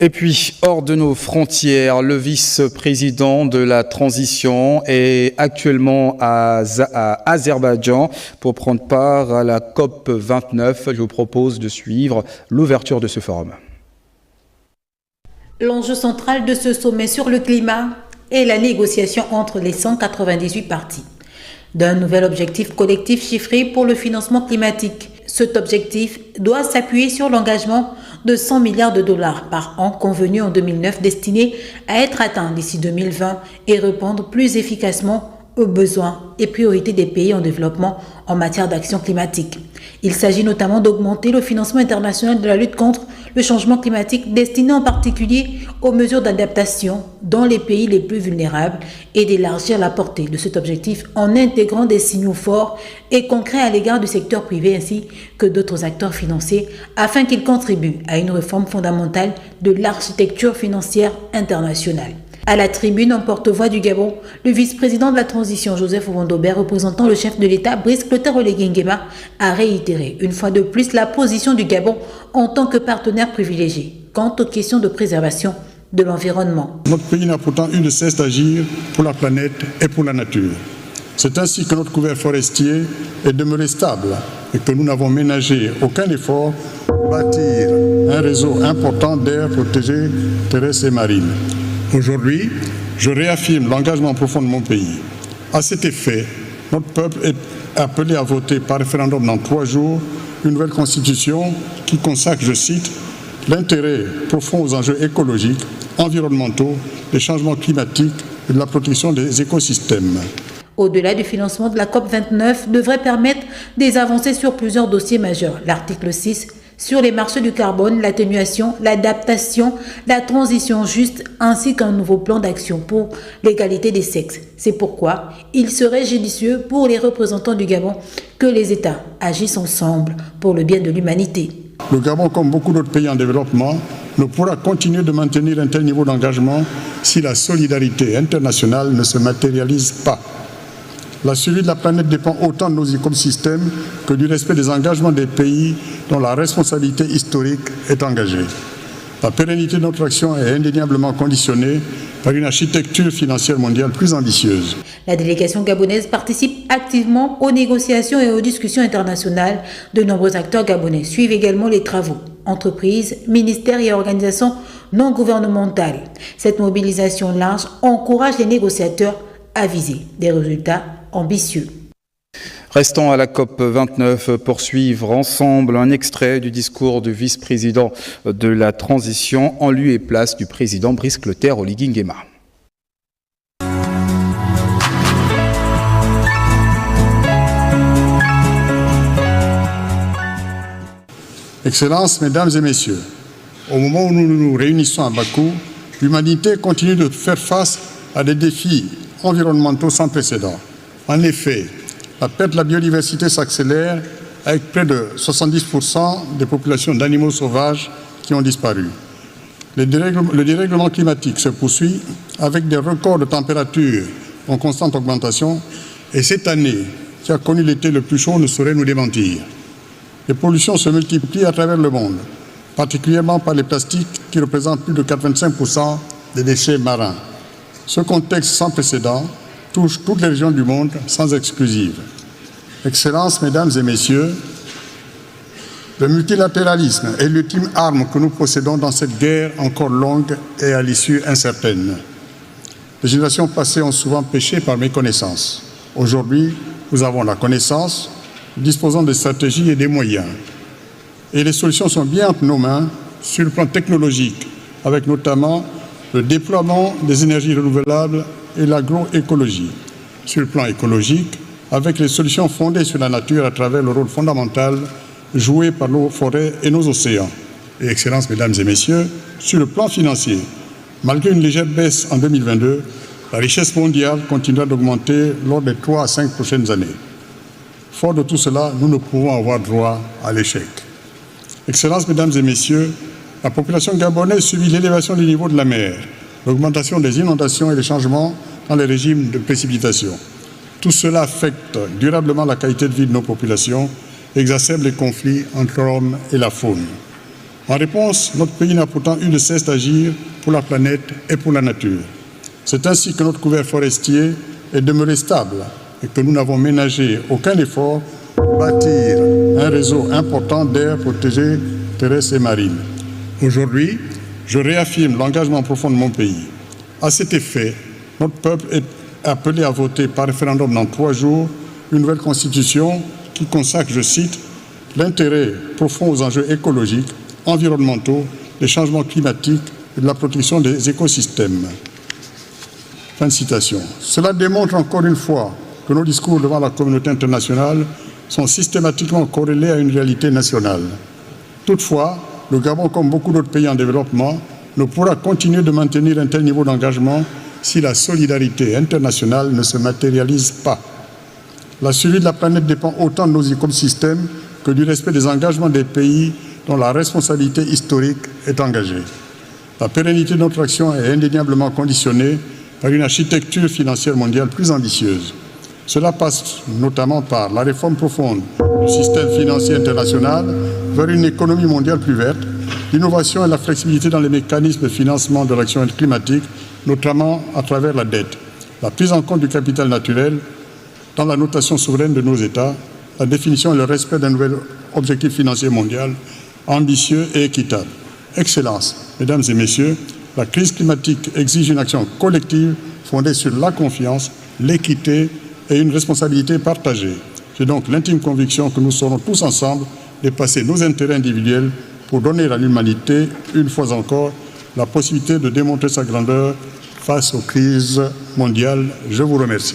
Et puis, hors de nos frontières, le vice-président de la transition est actuellement à Azerbaïdjan pour prendre part à la COP 29. Je vous propose de suivre l'ouverture de ce forum. L'enjeu central de ce sommet sur le climat est la négociation entre les 198 parties d'un nouvel objectif collectif chiffré pour le financement climatique. Cet objectif doit s'appuyer sur l'engagement de 100 milliards de dollars par an convenu en 2009 destiné à être atteint d'ici 2020 et répondre plus efficacement aux besoins et priorités des pays en développement en matière d'action climatique. Il s'agit notamment d'augmenter le financement international de la lutte contre le changement climatique destiné en particulier aux mesures d'adaptation dans les pays les plus vulnérables et d'élargir la portée de cet objectif en intégrant des signaux forts et concrets à l'égard du secteur privé ainsi que d'autres acteurs financiers afin qu'ils contribuent à une réforme fondamentale de l'architecture financière internationale. À la tribune, en porte-voix du Gabon, le vice-président de la transition, Joseph Owondobert, représentant le chef de l'État, Brice Clotaire Oligui Nguema, a réitéré une fois de plus la position du Gabon en tant que partenaire privilégié quant aux questions de préservation de l'environnement. Notre pays n'a pourtant eu de cesse d'agir pour la planète et pour la nature. C'est ainsi que notre couvert forestier est demeuré stable et que nous n'avons ménagé aucun effort pour bâtir un réseau important d'aires protégées terrestres et marines. Aujourd'hui, je réaffirme l'engagement profond de mon pays. À cet effet, notre peuple est appelé à voter par référendum dans 3 jours une nouvelle constitution qui consacre, je cite, l'intérêt profond aux enjeux écologiques, environnementaux, des changements climatiques et de la protection des écosystèmes. Au-delà du financement de la COP 29 devrait permettre des avancées sur plusieurs dossiers majeurs. L'article 6 sur les marchés du carbone, l'atténuation, l'adaptation, la transition juste, ainsi qu'un nouveau plan d'action pour l'égalité des sexes. C'est pourquoi il serait judicieux pour les représentants du Gabon que les États agissent ensemble pour le bien de l'humanité. Le Gabon, comme beaucoup d'autres pays en développement, ne pourra continuer de maintenir un tel niveau d'engagement si la solidarité internationale ne se matérialise pas. La survie de la planète dépend autant de nos écosystèmes que du respect des engagements des pays dont la responsabilité historique est engagée. La pérennité de notre action est indéniablement conditionnée par une architecture financière mondiale plus ambitieuse. La délégation gabonaise participe activement aux négociations et aux discussions internationales. De nombreux acteurs gabonais suivent également les travaux. Entreprises, ministères et organisations non gouvernementales. Cette mobilisation large encourage les négociateurs à viser des résultats ambitieux. Restons à la COP 29 pour suivre ensemble un extrait du discours du vice-président de la transition en lieu et place du président Brice Clotaire Oligui Nguema. Excellences, Mesdames et Messieurs, au moment où nous nous réunissons à Bakou, l'humanité continue de faire face à des défis environnementaux sans précédent. En effet, la perte de la biodiversité s'accélère avec près de 70% des populations d'animaux sauvages qui ont disparu. Le dérèglement climatique se poursuit avec des records de température en constante augmentation et cette année, qui a connu l'été le plus chaud, ne saurait nous démentir. Les pollutions se multiplient à travers le monde, particulièrement par les plastiques qui représentent plus de 85% des déchets marins. Ce contexte sans précédent touche toutes les régions du monde sans exclusive. Excellences, Mesdames et Messieurs, le multilatéralisme est l'ultime arme que nous possédons dans cette guerre encore longue et à l'issue incertaine. Les générations passées ont souvent péché par méconnaissance. Aujourd'hui, nous avons la connaissance, nous disposons des stratégies et des moyens. Et les solutions sont bien entre nos mains sur le plan technologique, avec notamment le déploiement des énergies renouvelables et l'agroécologie. Sur le plan écologique, avec les solutions fondées sur la nature à travers le rôle fondamental joué par nos forêts et nos océans. Et Excellences, Mesdames et Messieurs, sur le plan financier, malgré une légère baisse en 2022, la richesse mondiale continuera d'augmenter lors des 3 à 5 prochaines années. Fort de tout cela, nous ne pouvons avoir droit à l'échec. Excellences, Mesdames et Messieurs, la population gabonaise subit l'élévation du niveau de la mer, l'augmentation des inondations et les changements dans les régimes de précipitation. Tout cela affecte durablement la qualité de vie de nos populations, exacerbe les conflits entre l'homme et la faune. En réponse, notre pays n'a pourtant eu de cesse d'agir pour la planète et pour la nature. C'est ainsi que notre couvert forestier est demeuré stable et que nous n'avons ménagé aucun effort pour bâtir un réseau important d'aires protégées terrestres et marines. Aujourd'hui, je réaffirme l'engagement profond de mon pays. À cet effet, notre peuple est appelé à voter par référendum dans 3 jours une nouvelle constitution qui consacre, je cite, l'intérêt profond aux enjeux écologiques, environnementaux, des changements climatiques et de la protection des écosystèmes. Fin de citation. Cela démontre encore une fois que nos discours devant la communauté internationale sont systématiquement corrélés à une réalité nationale. Toutefois, le Gabon, comme beaucoup d'autres pays en développement, ne pourra continuer de maintenir un tel niveau d'engagement si la solidarité internationale ne se matérialise pas. La survie de la planète dépend autant de nos écosystèmes que du respect des engagements des pays dont la responsabilité historique est engagée. La pérennité de notre action est indéniablement conditionnée par une architecture financière mondiale plus ambitieuse. Cela passe notamment par la réforme profonde du système financier international vers une économie mondiale plus verte, l'innovation et la flexibilité dans les mécanismes de financement de l'action climatique, notamment à travers la dette, la prise en compte du capital naturel dans la notation souveraine de nos États, la définition et le respect d'un nouvel objectif financier mondial ambitieux et équitable. Excellence, Mesdames et Messieurs, la crise climatique exige une action collective fondée sur la confiance, l'équité et une responsabilité partagée. J'ai donc l'intime conviction que nous saurons tous ensemble dépasser nos intérêts individuels pour donner à l'humanité, une fois encore, la possibilité de démontrer sa grandeur face aux crises mondiales. Je vous remercie.